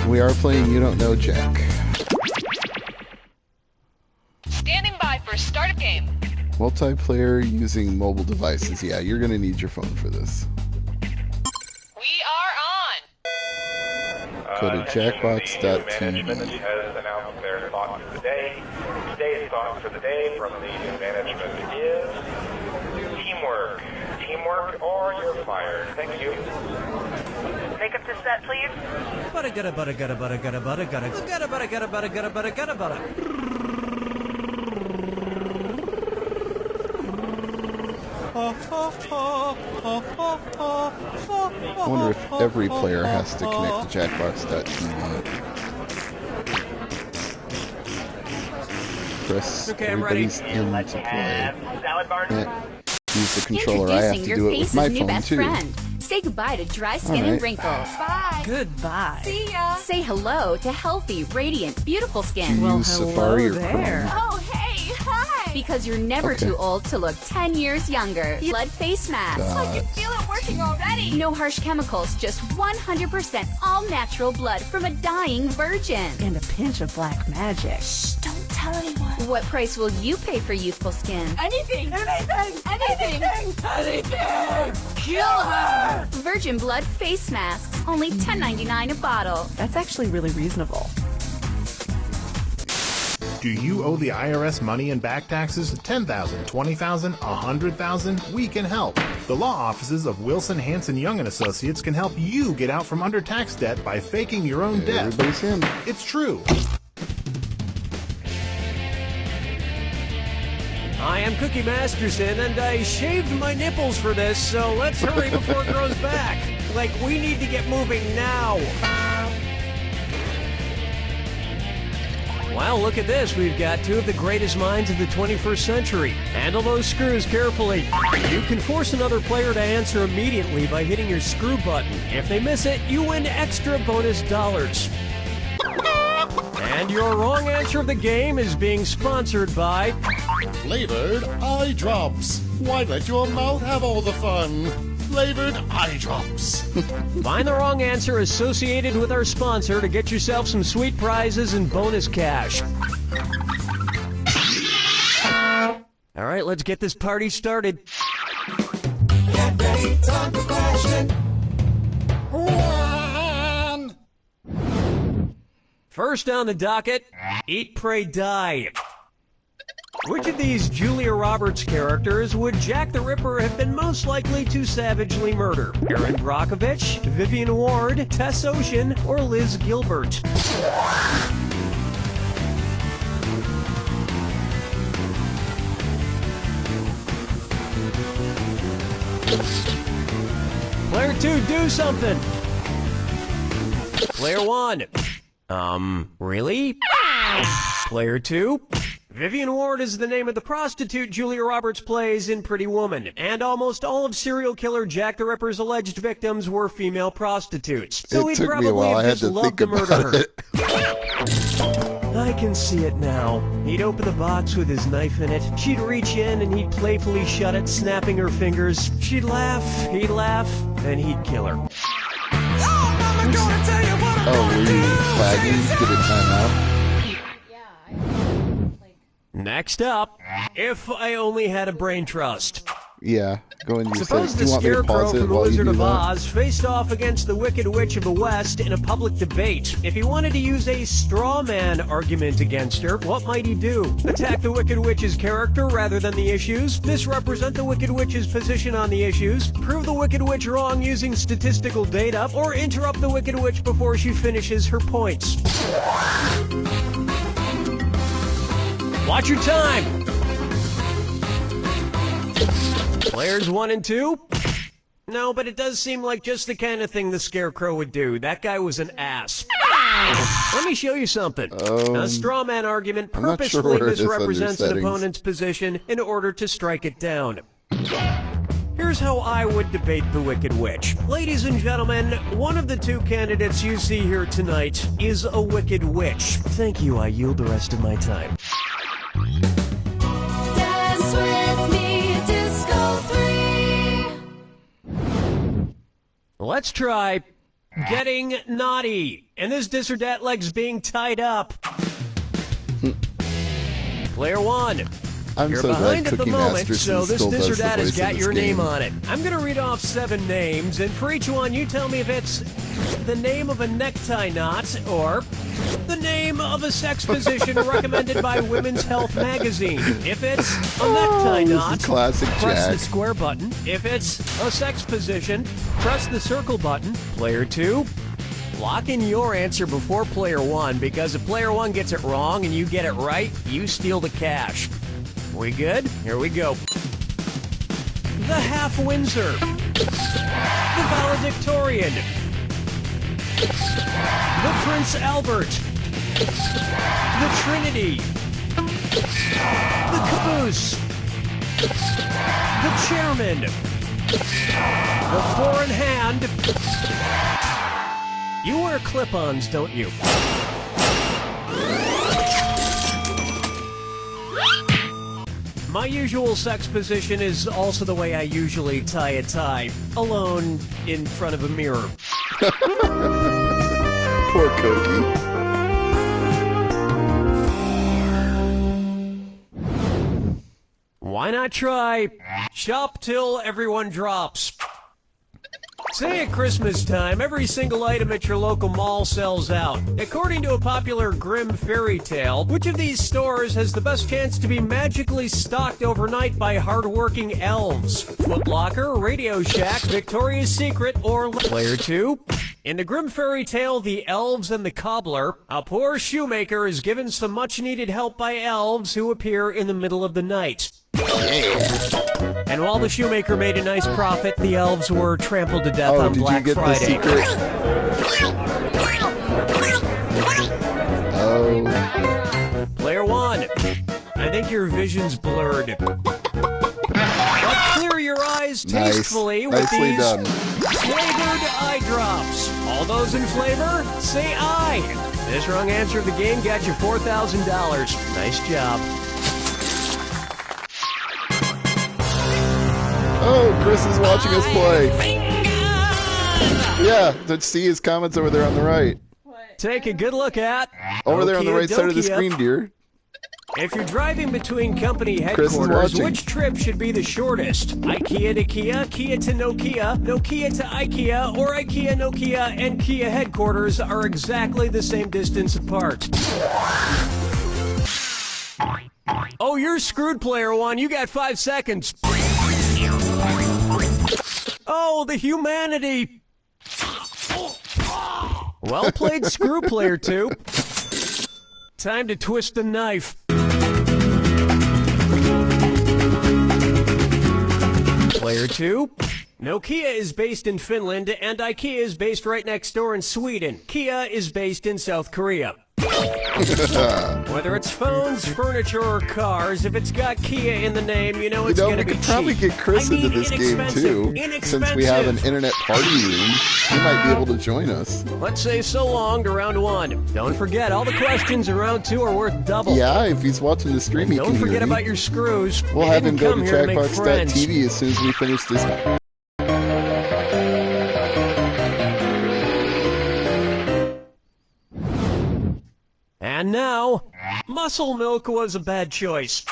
We are playing You Don't Know Jack. Standing by for start of game. Multiplayer using mobile devices. Yeah, you're going to need your phone for this. We are on. Go to jackbox.tv. Management has announced their thoughts of the day. Today's thoughts for the day from the new management is teamwork. Teamwork or you're fired. Thank you. Make up the set, please. Butta gutta butta gutta butta gutta butta gutta gutta butta gutta butta gutta butta gutta butta. I wonder if every player has to connect to Jackbox.tv. Press everybody's in to play. Use the controller. I have to do it with my phone too. Say goodbye to dry skin and wrinkles. Bye. Goodbye. See ya. Say hello to healthy, radiant, beautiful skin. Do you use Safari or there. Chrome? Oh, hey, hi. Because you're never too old to look 10 years younger. Blood face mask. I can feel it working already. No harsh chemicals, just 100% all natural blood from a dying virgin. And a pinch of black magic. Shh, don't tell anyone. What price will you pay for youthful skin? Anything. Kill her. Virgin blood face masks, only $10.99 a bottle. That's actually really reasonable. Do you owe the IRS money and back taxes? $10,000, $20,000, $100,000? We can help. The law offices of Wilson, Hanson, Young & Associates can help you get out from under tax debt by faking your own debt. Everybody's in. It's true. I am Cookie Masterson, and I shaved my nipples for this, so let's hurry before it grows back. Like, we need to get moving now. Wow, look at this. We've got two of the greatest minds of the 21st century. Handle those screws carefully. You can force another player to answer immediately by hitting your screw button. If they miss it, you win extra bonus dollars. And your wrong answer of the game is being sponsored by Flavored eye drops. Why let your mouth have all the fun? Flavored eye drops. Find the wrong answer associated with our sponsor to get yourself some sweet prizes and bonus cash. All right, let's get this party started. Get ready, time for question. One. First on the docket, Eat, Pray, Die. Which of these Julia Roberts characters would Jack the Ripper have been most likely to savagely murder? Erin Brockovich, Vivian Ward, Tess Ocean, or Liz Gilbert? Player 2, do something! Player 1. Really? Player 2. Vivian Ward is the name of the prostitute Julia Roberts plays in Pretty Woman, and almost all of serial killer Jack the Ripper's alleged victims were female prostitutes. So It he'd took me a while. probably I had just to love think to murder about her. it. I can see it now. He'd open the box with his knife in it. She'd reach in and he'd playfully shut it, snapping her fingers. She'd laugh, he'd laugh, and he'd kill her. Oh, were you flagging? Get a timeout? Next up, If I Only Had a Brain Trust. Yeah, go and use Suppose that. Do the you want me to Scarecrow pause it from The while you Wizard do of that? Oz faced off against the Wicked Witch of the West in a public debate. If he wanted to use a straw man argument against her, what might he do? Attack the Wicked Witch's character rather than the issues? Misrepresent the Wicked Witch's position on the issues? Prove the Wicked Witch wrong using statistical data? Or interrupt the Wicked Witch before she finishes her points? Watch your time! Players 1 and 2? No, but it does seem like just the kind of thing the Scarecrow would do. That guy was an ass. Let me show you something. A straw man argument I'm not sure purposefully where it is under misrepresents an settings. opponent's position in order to strike it down. Here's how I would debate the Wicked Witch. Ladies and gentlemen, one of the two candidates you see here tonight is a Wicked Witch. Thank you, I yield the rest of my time. Dance with me, Disco 3. Let's try getting naughty. And this dis or dat leg's being tied up. Player 1. You're so behind glad at the Cookie moment, Masterson so this still dis or does the dat has voice got of your this name game. on it. I'm going to read off 7 names, and for each one, you tell me if it's the name of a necktie knot or the name of a sex position recommended by Women's Health magazine. If it's a necktie this is knot, classic press the Jack. square button. If it's a sex position, press the circle button. Player 2. Lock in your answer before player 1, because if player 1 gets it wrong and you get it right, you steal the cash. We good? Here we go. The Half Windsor. The Valedictorian. The Prince Albert. The Trinity. The Caboose. The Chairman. The Four in Hand. You wear clip-ons, don't you? My usual sex position is also the way I usually tie a tie, alone in front of a mirror. Poor Cookie. Why not try shop till everyone drops? Say at Christmas time, every single item at your local mall sells out. According to a popular grim fairy tale, which of these stores has the best chance to be magically stocked overnight by hardworking elves? Foot Locker, Radio Shack, Victoria's Secret, or Player 2? In the grim fairy tale, The Elves and the Cobbler, a poor shoemaker is given some much-needed help by elves who appear in the middle of the night. And while the shoemaker made a nice profit, the elves were trampled to death on Black Friday. The secret? Oh. Player 1, I think your vision's blurred. But clear your eyes tastefully with Nicely these done. flavored eye drops. All those in flavor, say aye. This wrong answer of the game got you $4,000. Nice job. Oh, Chris is watching us play. Yeah, let's see his comments over there on the right. Take a good look at... Over there on the right side of the Okie-dokie. screen, dear. If you're driving between company Chris is headquarters, watching. which trip should be the shortest? IKEA to Kia, Kia to Nokia, Nokia to IKEA, or IKEA, Nokia, and Kia headquarters are exactly the same distance apart. Oh, you're screwed, player 1. You got 5 seconds. Oh, the humanity. Well played, screw player 2. Time to twist the knife. Player 2. Nokia is based in Finland, and IKEA is based right next door in Sweden. Kia is based in South Korea. Whether it's phones, furniture, or cars, if it's got Kia in the name, you know it's going to be we cheap. could probably get Chris into this game, too. Since we have an internet party room, he might be able to join us. Let's say so long to round 1. Don't forget, all the questions in round 2 are worth double. Yeah, if he's watching the stream, he Don't can forget hear me. about your screws. We'll You have him didn't go to come here to make friends. Jackbox.tv as soon as we finish this. And now, muscle milk was a bad choice.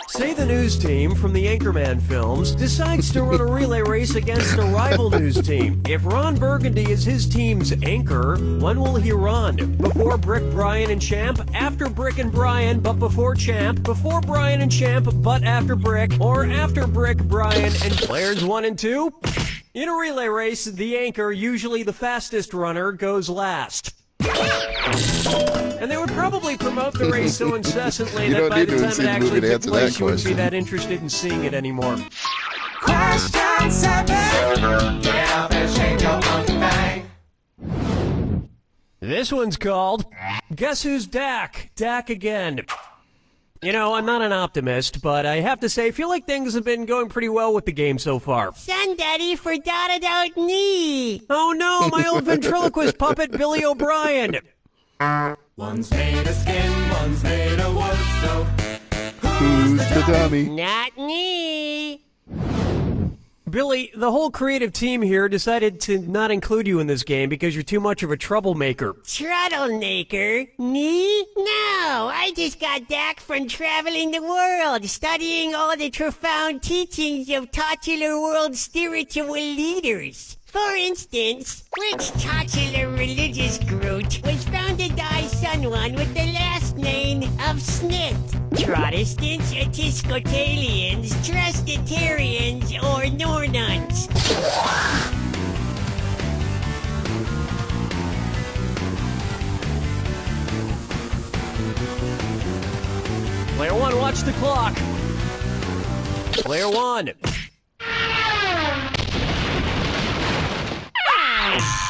Say the news team from the Anchorman films decides to run a relay race against a rival news team. If Ron Burgundy is his team's anchor, when will he run? Before Brick, Brian, and Champ? After Brick and Brian, but before Champ? Before Brian and Champ, but after Brick? Or after Brick, Brian, and players 1 and 2? In a relay race, the anchor, usually the fastest runner, goes last. And they would probably promote the race so incessantly You that don't by need the to time see it the actually movie to took answer that place, you wouldn't be question. that interested in seeing it anymore. Question 7. Get up and shake your monkey bang. This one's called Guess Who's Dak? Dak again. You know, I'm not an optimist, but I have to say, I feel like things have been going pretty well with the game so far. Son, Daddy forgot about me. Oh no, my old ventriloquist puppet, Billy O'Brien. One's made of skin, one's made of wood, so Who's the dummy? Not me. Billy, the whole creative team here decided to not include you in this game because you're too much of a troublemaker. Troublemaker? Me? No, I just got back from traveling the world, studying all the profound teachings of titular world spiritual leaders. For instance, which titular religious group was founded by someone with the last name of Smith? Protestants, Episcopalians, Presbyterians, or Nornuns? Player 1, watch the clock. Player 1.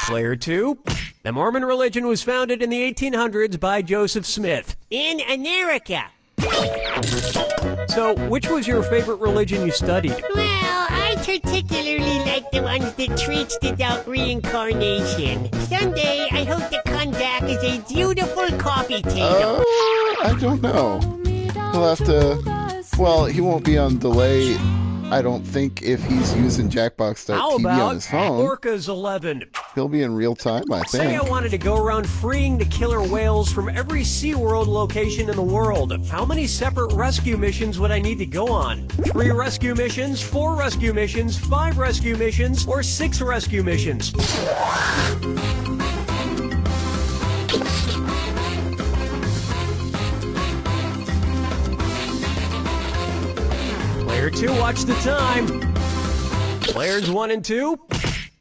Player 2. The Mormon religion was founded in the 1800s by Joseph Smith. In America. So, which was your favorite religion you studied? Well, I particularly like the ones that treats the doubt reincarnation. Someday, I hope to come back as a beautiful coffee table. I don't know. He'll have to... Well, he won't be on delay, I don't think, if he's using Jackbox.tv on his phone. Orca's 11? He'll be in real time, I Say I think. wanted to go around freeing the killer whales from every SeaWorld location in the world. How many separate rescue missions would I need to go on? 3 rescue missions, 4 rescue missions, 5 rescue missions, or 6 rescue missions? Player 2, watch the time. Players 1 and 2.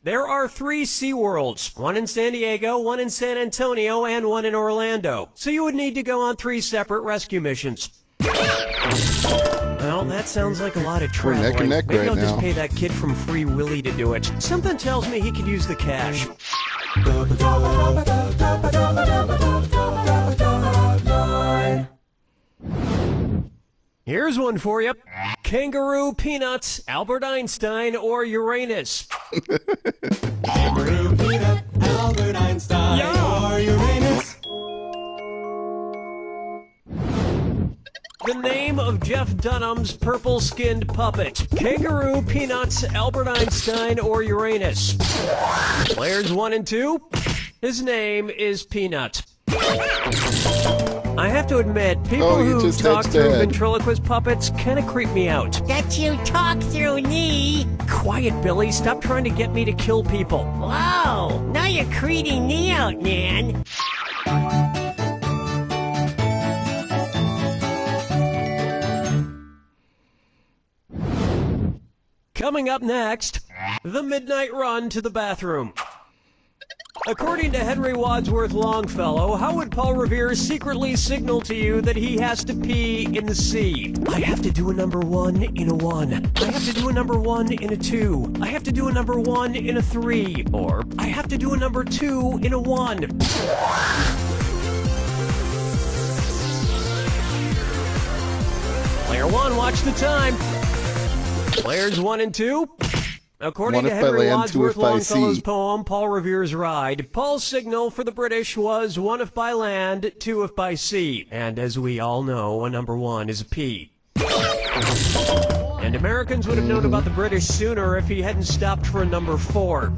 There are 3 SeaWorlds, 1 in San Diego, 1 in San Antonio, and 1 in Orlando. So you would need to go on 3 separate rescue missions. Well, that sounds like a lot of We're traveling. neck and neck Maybe right I'll just now. pay that kid from Free Willy to do it. Something tells me he could use the cash. Here's one for you. Kangaroo, Peanuts, Albert Einstein, or Uranus? Kangaroo, peanut, Albert Einstein, or Uranus. The name of Jeff Dunham's purple-skinned puppet. Kangaroo, Peanuts, Albert Einstein, or Uranus? Players 1 and 2. His name is Peanut. I have to admit, people you who just talk edged through ahead. ventriloquist puppets kind of creep me out. That you talk through me? Quiet, Billy. Stop trying to get me to kill people. Whoa, now you're creeping me out, man. Coming up next, the midnight run to the bathroom. According to Henry Wadsworth Longfellow, how would Paul Revere secretly signal to you that he has to pee in the sea? I have to do a number 1 in a 1. I have to do a number 1 in a 2. I have to do a number 1 in a 3. Or, I have to do a number 2 in a 1. Player 1, watch the time. Players 1 and 2. According One to if by Henry land, two Wadsworth if by Longfellow's sea. poem, Paul Revere's Ride, Paul's signal for the British was 1 if by land, 2 if by sea. And as we all know, a number 1 is a P. And Americans would have known about the British sooner if he hadn't stopped for a number 4.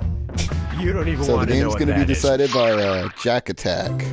You don't even So the want to know game's what going to be that is. decided by Jack Attack.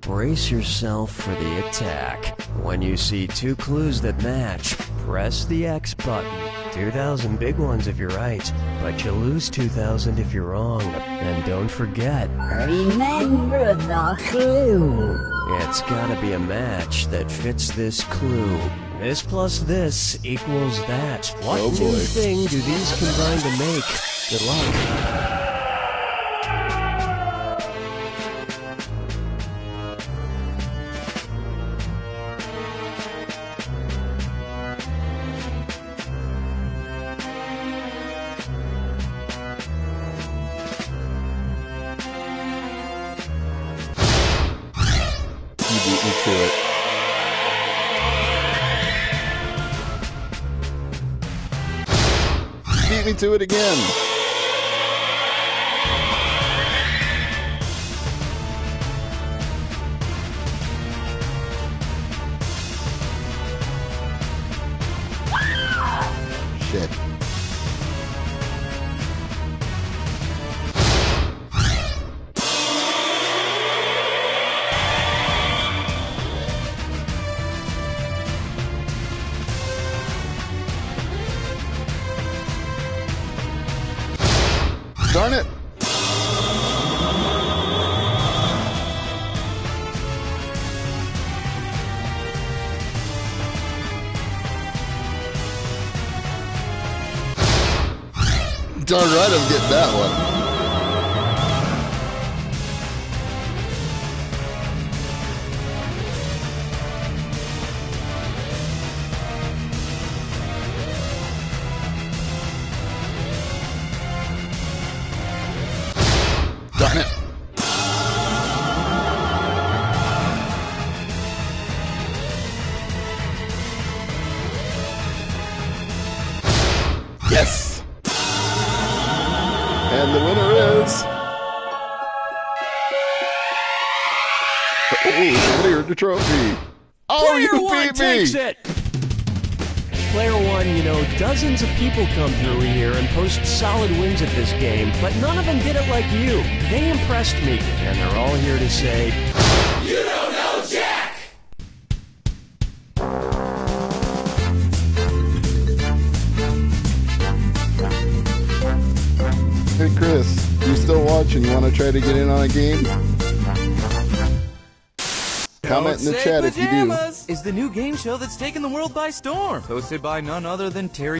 Brace yourself for the attack. When you see 2 clues that match, press the X button. 2,000 big ones if you're right, but you lose 2,000 if you're wrong. And don't forget, Remember the clue. it's gotta be a match that fits this clue. This plus this equals that. What Oh, new boy. thing do these combine to make? Good luck. You beat me to it. Beat me to it again. it. Darn it! Darn right, I'm getting that one. Darn it. Yes! And the winner is... Oh, somebody earned a trophy. Oh, Player you one beat me! takes it. Player one, you know, dozens of people come through here and post solid wins at this game, but none of them did it like you. They impressed me, and they're all here to say, You don't know Jack! Hey, Chris, you still watching? You want to try to get in on a game? Comment in the chat if you do. Is the new game show that's taken the world by storm. Hosted by none other than Terry